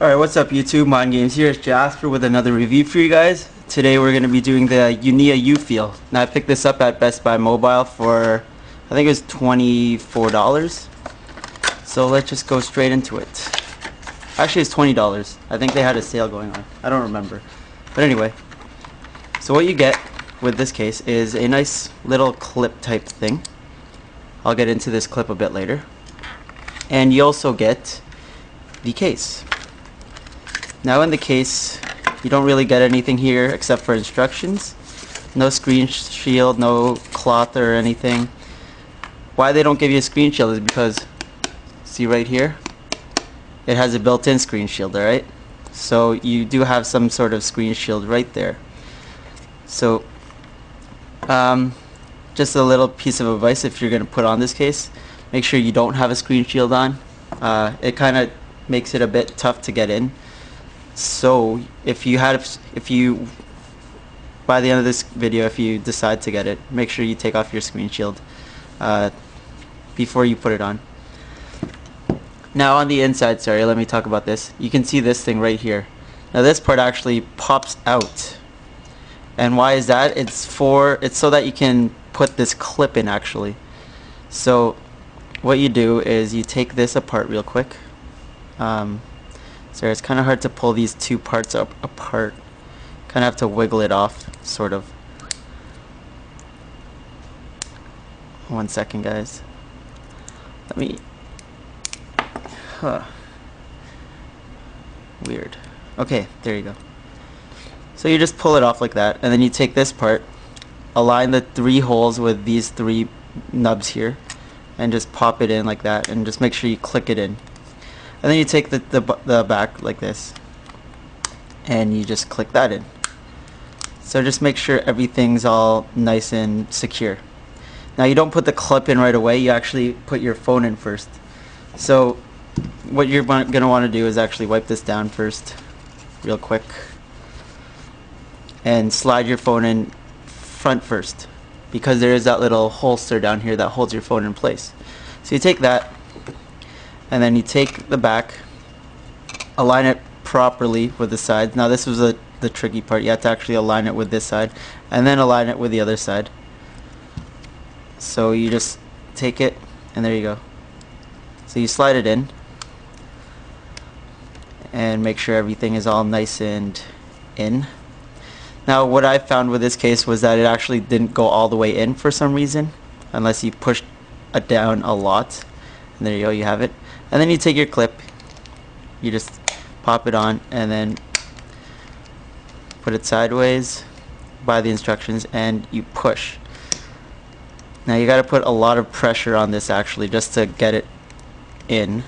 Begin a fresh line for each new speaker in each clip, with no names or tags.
Alright, what's up YouTube? Mind Games here. It's Jasper with another review for you guys. Today we're going to be doing the Uniea U-Feel. Now I picked this up at Best Buy Mobile for, I think it was $24. So let's just go straight into it. Actually it's $20. I think they had a sale going on. I don't remember. But anyway, so what you get with this case is a nice little clip type thing. I'll get into this clip a bit later. And you also get the case. Now in the case, you don't really get anything here except for instructions. No screen shield, no cloth or anything. Why they don't give you a screen shield is because, see right here, it has a built-in screen shield, alright? So you do have some sort of screen shield right there. So, just a little piece of advice if you're going to put on this case, make sure you don't have a screen shield on. It kind of makes it a bit tough to get in. So if you by the end of this video, if you decide to get it, make sure you take off your screen shield before you put it on. Now on the inside, sorry, let me talk about this. You can see this thing right here. Now this part actually pops out. And why is that? It's so that you can put this clip in actually. So what you do is you take this apart real quick. So it's kind of hard to pull these two parts apart. Kind of have to wiggle it off, sort of. 1 second, guys. Let me. Weird. Okay, there you go. So you just pull it off like that, and then you take this part, align the 3 holes with these 3 nubs here, and just pop it in like that, and just make sure you click it in. And then you take the back like this, and you just click that in. So just make sure everything's all nice and secure. Now you don't put the clip in right away, you actually put your phone in first. So what you're going to want to do is actually wipe this down first, real quick, and slide your phone in front first, because there is that little holster down here that holds your phone in place. So you take that, and then you take the back, align it properly with the sides. Now this was the tricky part. You have to actually align it with this side, and then align it with the other side. So you just take it, and there you go. So you slide it in, and make sure everything is all nice and in. Now what I found with this case was that it actually didn't go all the way in for some reason, unless you pushed it down a lot. And there you go, you have it. And then you take your clip, you just pop it on, and then put it sideways by the instructions, and you push. Now you got to put a lot of pressure on this actually just to get it in,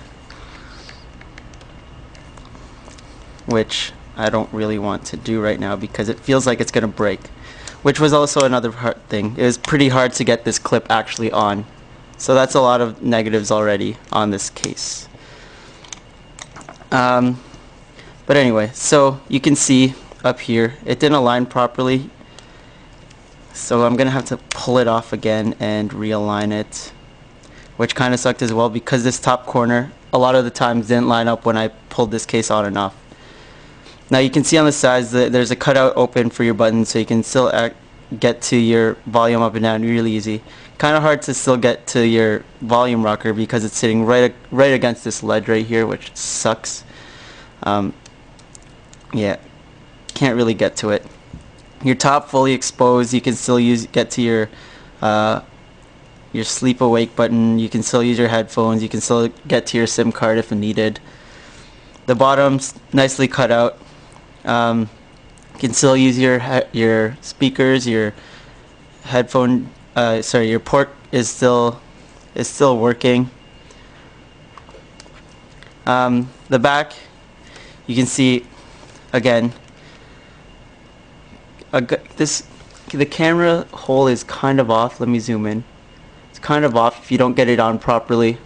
which I don't really want to do right now because it feels like it's going to break, which was also another hard thing. It was pretty hard to get this clip actually on. So that's a lot of negatives already on this case. But anyway, so you can see up here it didn't align properly, so I'm gonna have to pull it off again and realign it, which kind of sucked as well because this top corner a lot of the times didn't line up when I pulled this case on and off. Now you can see on the sides that there's a cutout open for your buttons, so you can still get to your volume up and down really easy. Kind of hard to still get to your volume rocker because it's sitting right against this ledge right here, which sucks. Yeah, can't really get to it. Your top fully exposed, you can still get to your sleep awake button. You can still use your headphones. You can still get to your SIM card if needed. The bottom's nicely cut out. You can still use your speakers, your headphone. Sorry, your port is still working. The back, you can see again. The camera hole is kind of off. Let me zoom in. It's kind of off if you don't get it on properly.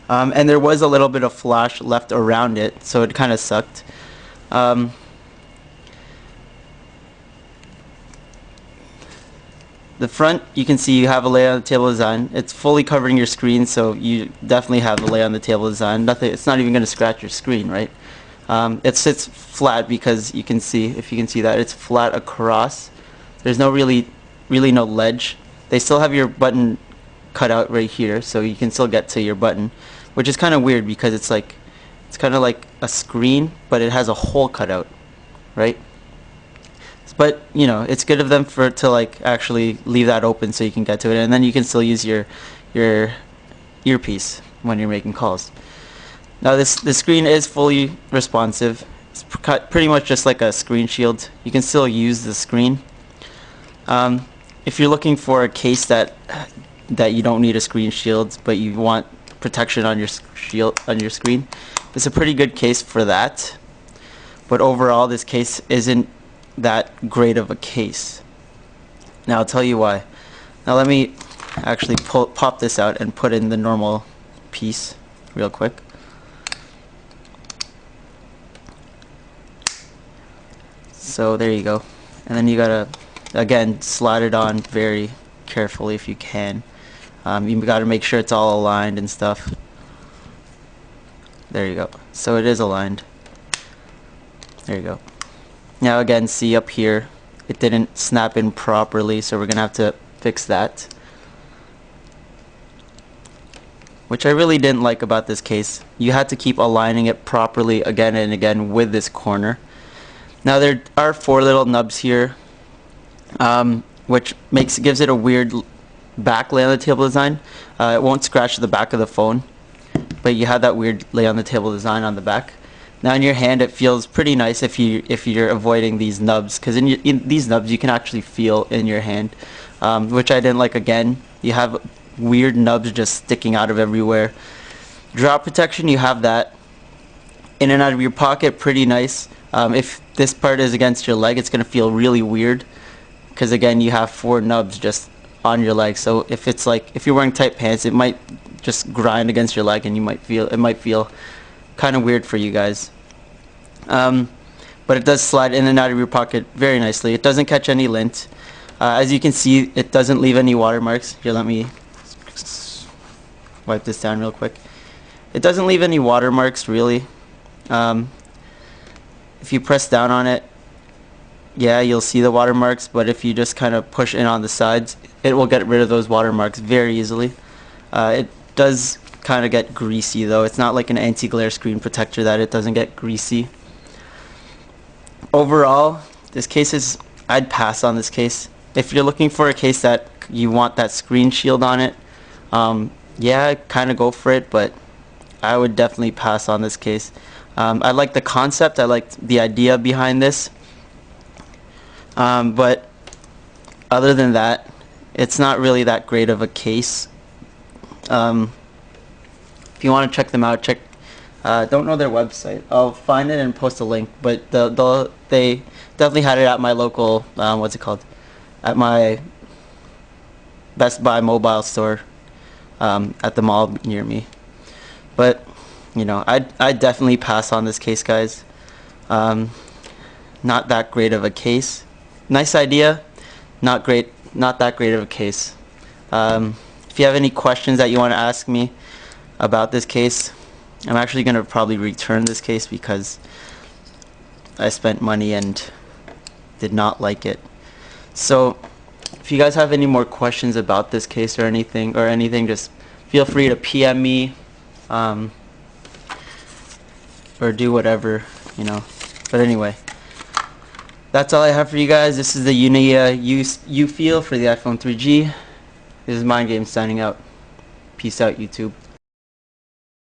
And there was a little bit of flash left around it, so it kind of sucked. The front, you can see you have a lay on the table design. It's fully covering your screen, so you definitely have a lay on the table design. Nothing. It's not even going to scratch your screen, right? It sits flat because you can see, if you can see that, it's flat across. There's no really no ledge. They still have your button cut out right here, so you can still get to your button, which is kind of weird because it's kind of like a screen, but it has a hole cut out, right? But you know, it's good of them to like actually leave that open so you can get to it, and then you can still use your earpiece when you're making calls. Now the screen is fully responsive. It's pretty much just like a screen shield. You can still use the screen. If you're looking for a case that you don't need a screen shield, but you want protection on your screen, it's a pretty good case for that. But overall, this case isn't that great of a case. Now I'll tell you why. Now let me actually pop this out and put in the normal piece real quick. So there you go. And then you gotta, again, slide it on very carefully if you can. You gotta make sure it's all aligned and stuff. There you go. So it is aligned. There you go. Now again, see up here, it didn't snap in properly, so we're gonna have to fix that. Which I really didn't like about this case. You had to keep aligning it properly again and again with this corner. Now there are 4 little nubs here, which gives it a weird back lay on the table design. It won't scratch the back of the phone, but you have that weird lay on the table design on the back. Now in your hand, it feels pretty nice if you're avoiding these nubs, because in these nubs you can actually feel in your hand, which I didn't like. Again, you have weird nubs just sticking out of everywhere. Drop protection, you have that in and out of your pocket, pretty nice. If this part is against your leg, it's gonna feel really weird, because again, you have 4 nubs just on your leg. So if you're wearing tight pants, it might just grind against your leg, and it might feel kind of weird for you guys. But it does slide in and out of your pocket very nicely. It doesn't catch any lint. As you can see, it doesn't leave any watermarks. Here, let me wipe this down real quick. It doesn't leave any watermarks really. If you press down on it, yeah, you'll see the watermarks, but if you just kind of push in on the sides, it will get rid of those watermarks very easily. It does kind of get greasy though. It's not like an anti-glare screen protector that it doesn't get greasy. Overall, this case I'd pass on this case. If you're looking for a case that you want that screen shield on it, yeah, kind of go for it, but I would definitely pass on this case. I like the concept, I like the idea behind this, but other than that, it's not really that great of a case. If you want to check them out, don't know their website. I'll find it and post a link, but they definitely had it at my local, what's it called? At my Best Buy mobile store at the mall near me. But you know, I'd definitely pass on this case, guys. Not that great of a case. Nice idea, not that great of a case. If you have any questions that you want to ask me about this case, I'm actually going to probably return this case because I spent money and did not like it. So if you guys have any more questions about this case or anything, just feel free to PM me, or do whatever, you know. But anyway, that's all I have for you guys. This is the Uniea U-Feel for the iPhone 3G. This is Mind Games signing out. Peace out, YouTube.